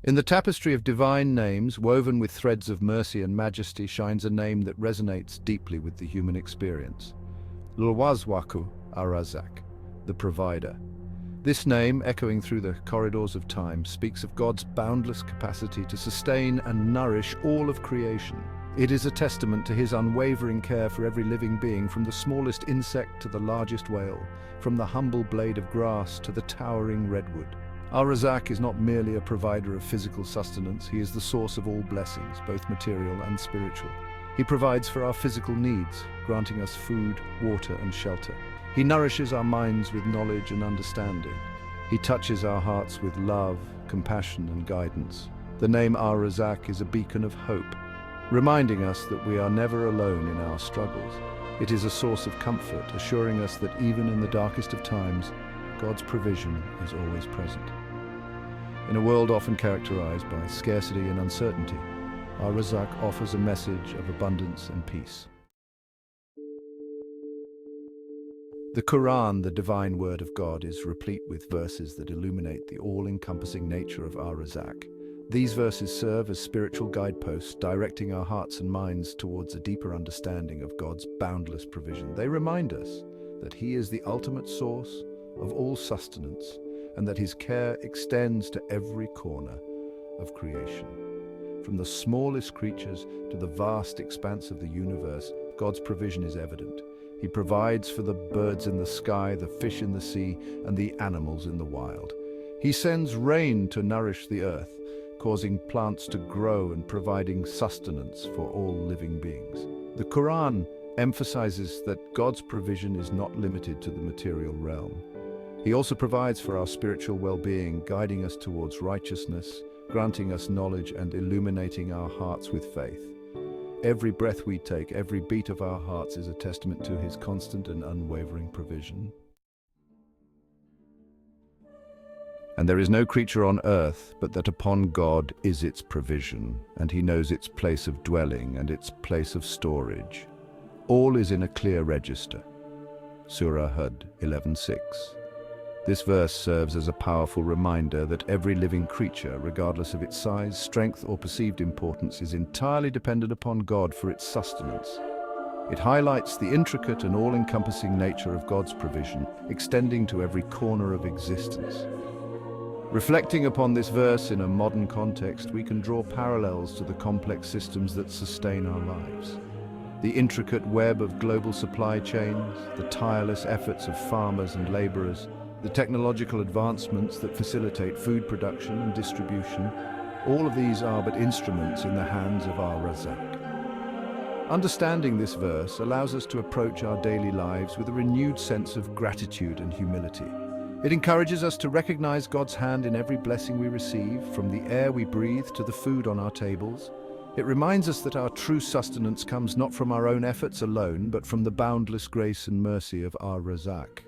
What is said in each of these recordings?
In the tapestry of divine names, woven with threads of mercy and majesty, shines a name that resonates deeply with the human experience. Ar-Razzaq, Ar-Razzaq, the provider. This name, echoing through the corridors of time, speaks of God's boundless capacity to sustain and nourish all of creation. It is a testament to his unwavering care for every living being, from the smallest insect to the largest whale, from the humble blade of grass to the towering redwood. Ar-Razzaq is not merely a provider of physical sustenance, he is the source of all blessings, both material and spiritual. He provides for our physical needs, granting us food, water, and shelter. He nourishes our minds with knowledge and understanding. He touches our hearts with love, compassion, and guidance. The name Ar-Razzaq is a beacon of hope, reminding us that we are never alone in our struggles. It is a source of comfort, assuring us that even in the darkest of times, God's provision is always present. In a world often characterized by scarcity and uncertainty, Ar-Razzaq offers a message of abundance and peace. The Quran, the divine word of God, is replete with verses that illuminate the all-encompassing nature of Ar-Razzaq. These verses serve as spiritual guideposts, directing our hearts and minds towards a deeper understanding of God's boundless provision. They remind us that He is the ultimate source of all sustenance, and that His care extends to every corner of creation. From the smallest creatures to the vast expanse of the universe, God's provision is evident. He provides for the birds in the sky, the fish in the sea, and the animals in the wild. He sends rain to nourish the earth, causing plants to grow and providing sustenance for all living beings. The Quran emphasizes that God's provision is not limited to the material realm. He also provides for our spiritual well-being, guiding us towards righteousness, granting us knowledge, and illuminating our hearts with faith. Every breath we take, every beat of our hearts is a testament to His constant and unwavering provision. And there is no creature on earth but that upon God is its provision, and He knows its place of dwelling and its place of storage. All is in a clear register. Surah Hud 11:6. This verse serves as a powerful reminder that every living creature, regardless of its size, strength, or perceived importance, is entirely dependent upon God for its sustenance. It highlights the intricate and all-encompassing nature of God's provision, extending to every corner of existence. Reflecting upon this verse in a modern context, we can draw parallels to the complex systems that sustain our lives. The intricate web of global supply chains, the tireless efforts of farmers and laborers, the technological advancements that facilitate food production and distribution, all of these are but instruments in the hands of Ar-Razzaq. Understanding this verse allows us to approach our daily lives with a renewed sense of gratitude and humility. It encourages us to recognize God's hand in every blessing we receive, from the air we breathe to the food on our tables. It reminds us that our true sustenance comes not from our own efforts alone, but from the boundless grace and mercy of Ar-Razzaq.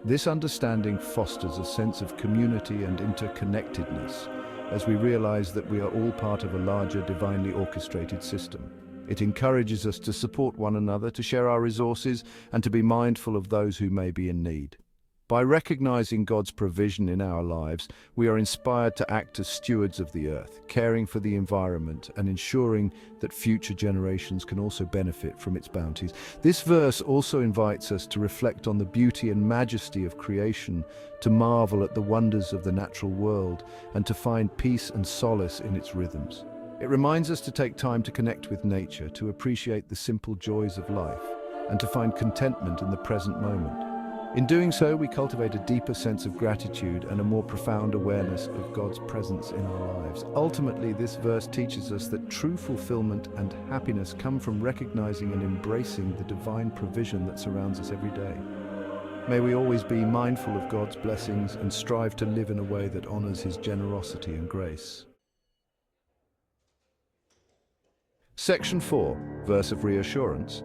This understanding fosters a sense of community and interconnectedness, as we realize that we are all part of a larger, divinely orchestrated system. It encourages us to support one another, to share our resources, and to be mindful of those who may be in need. By recognizing God's provision in our lives, we are inspired to act as stewards of the earth, caring for the environment and ensuring that future generations can also benefit from its bounties. This verse also invites us to reflect on the beauty and majesty of creation, to marvel at the wonders of the natural world, and to find peace and solace in its rhythms. It reminds us to take time to connect with nature, to appreciate the simple joys of life, and to find contentment in the present moment. In doing so, we cultivate a deeper sense of gratitude and a more profound awareness of God's presence in our lives. Ultimately, this verse teaches us that true fulfillment and happiness come from recognizing and embracing the divine provision that surrounds us every day. May we always be mindful of God's blessings and strive to live in a way that honors His generosity and grace. Section 4, Verse of Reassurance.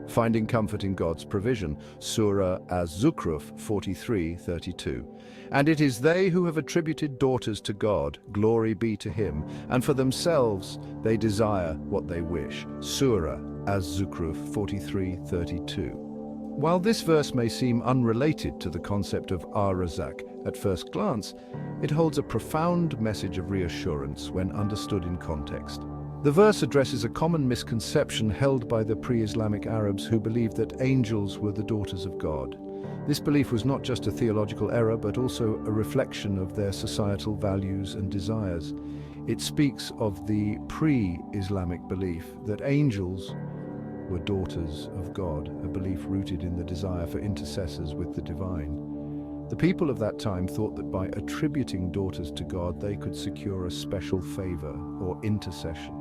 Finding comfort in God's provision, Surah Az-Zukhruf 43:32. And it is they who have attributed daughters to God, glory be to Him, and for themselves they desire what they wish. Surah Az-Zukhruf 43:32. While this verse may seem unrelated to the concept of Ar-Razzaq, At first glance, it holds a profound message of reassurance when understood in context. The verse addresses a common misconception held by the pre-Islamic Arabs who believed that angels were the daughters of God. This belief was not just a theological error, but also a reflection of their societal values and desires. It speaks of the pre-Islamic belief that angels were daughters of God, a belief rooted in the desire for intercessors with the divine. The people of that time thought that by attributing daughters to God, they could secure a special favor or intercession.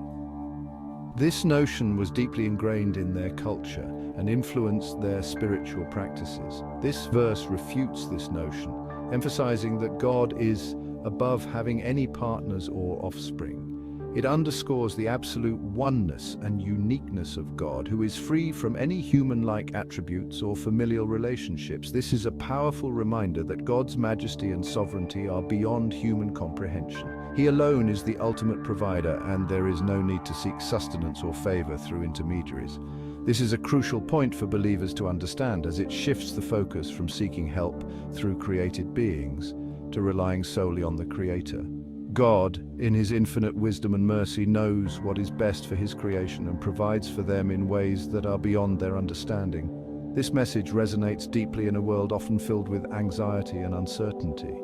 This notion was deeply ingrained in their culture and influenced their spiritual practices. This verse refutes this notion, emphasizing that God is above having any partners or offspring. It underscores the absolute oneness and uniqueness of God, who is free from any human-like attributes or familial relationships. This is a powerful reminder that God's majesty and sovereignty are beyond human comprehension. He alone is the ultimate provider, and there is no need to seek sustenance or favor through intermediaries. This is a crucial point for believers to understand, as it shifts the focus from seeking help through created beings to relying solely on the Creator. God, in His infinite wisdom and mercy, knows what is best for His creation and provides for them in ways that are beyond their understanding. This message resonates deeply in a world often filled with anxiety and uncertainty.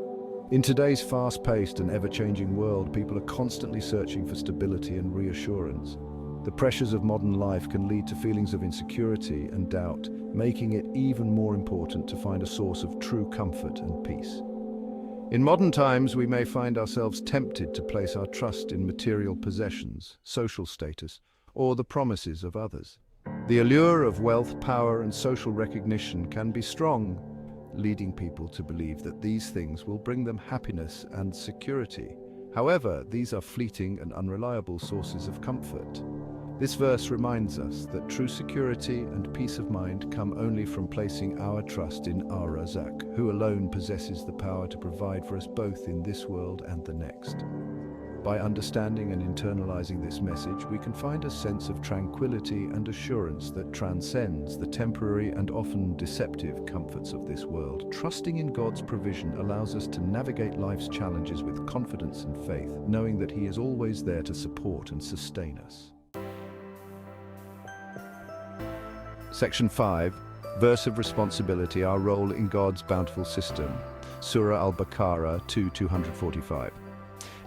In today's fast-paced and ever-changing world, people are constantly searching for stability and reassurance. The pressures of modern life can lead to feelings of insecurity and doubt, making it even more important to find a source of true comfort and peace. In modern times, we may find ourselves tempted to place our trust in material possessions, social status, or the promises of others. The allure of wealth, power, and social recognition can be strong, leading people to believe that these things will bring them happiness and security. However, these are fleeting and unreliable sources of comfort. This verse reminds us that true security and peace of mind come only from placing our trust in Ar-Razzaq, who alone possesses the power to provide for us both in this world and the next. By understanding and internalizing this message, we can find a sense of tranquility and assurance that transcends the temporary and often deceptive comforts of this world. Trusting in God's provision allows us to navigate life's challenges with confidence and faith, knowing that He is always there to support and sustain us. Section 5, Verse of Responsibility, Our Role in God's Bountiful System, Surah Al-Baqarah 2:245.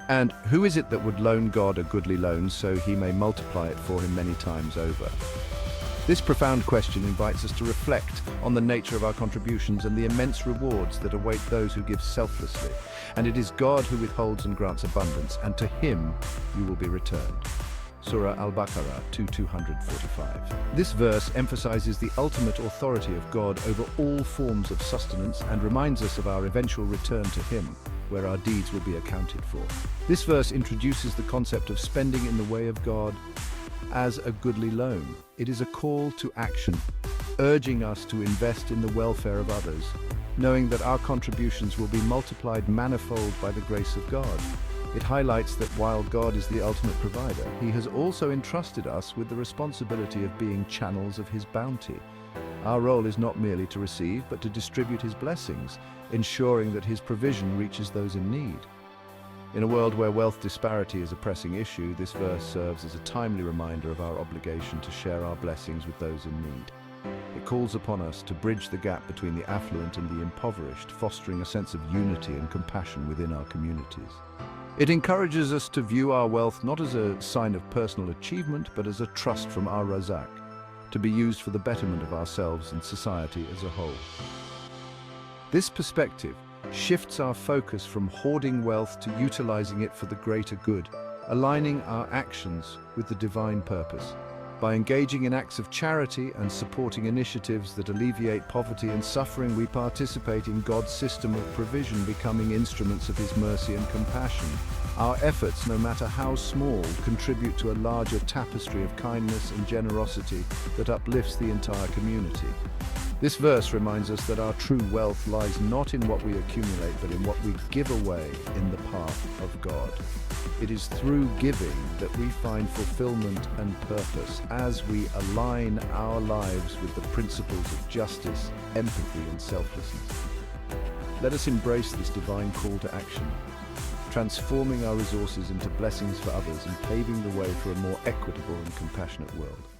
And who is it that would loan God a goodly loan so He may multiply it for him many times over? This profound question invites us to reflect on the nature of our contributions and the immense rewards that await those who give selflessly. And it is God who withholds and grants abundance, and to Him you will be returned. Surah Al-Baqarah 2:245. This verse emphasizes the ultimate authority of God over all forms of sustenance and reminds us of our eventual return to Him, where our deeds will be accounted for. This verse introduces the concept of spending in the way of God as a goodly loan. It is a call to action, urging us to invest in the welfare of others, knowing that our contributions will be multiplied manifold by the grace of God. It highlights that while God is the ultimate provider, He has also entrusted us with the responsibility of being channels of His bounty. Our role is not merely to receive, but to distribute His blessings, ensuring that His provision reaches those in need. In a world where wealth disparity is a pressing issue, this verse serves as a timely reminder of our obligation to share our blessings with those in need. It calls upon us to bridge the gap between the affluent and the impoverished, fostering a sense of unity and compassion within our communities. It encourages us to view our wealth not as a sign of personal achievement, but as a trust from Ar-Razzaq, to be used for the betterment of ourselves and society as a whole. This perspective shifts our focus from hoarding wealth to utilizing it for the greater good, aligning our actions with the divine purpose. By engaging in acts of charity and supporting initiatives that alleviate poverty and suffering, we participate in God's system of provision, becoming instruments of His mercy and compassion. Our efforts, no matter how small, contribute to a larger tapestry of kindness and generosity that uplifts the entire community. This verse reminds us that our true wealth lies not in what we accumulate, but in what we give away in the path of God. It is through giving that we find fulfillment and purpose as we align our lives with the principles of justice, empathy, and selflessness. Let us embrace this divine call to action, transforming our resources into blessings for others and paving the way for a more equitable and compassionate world.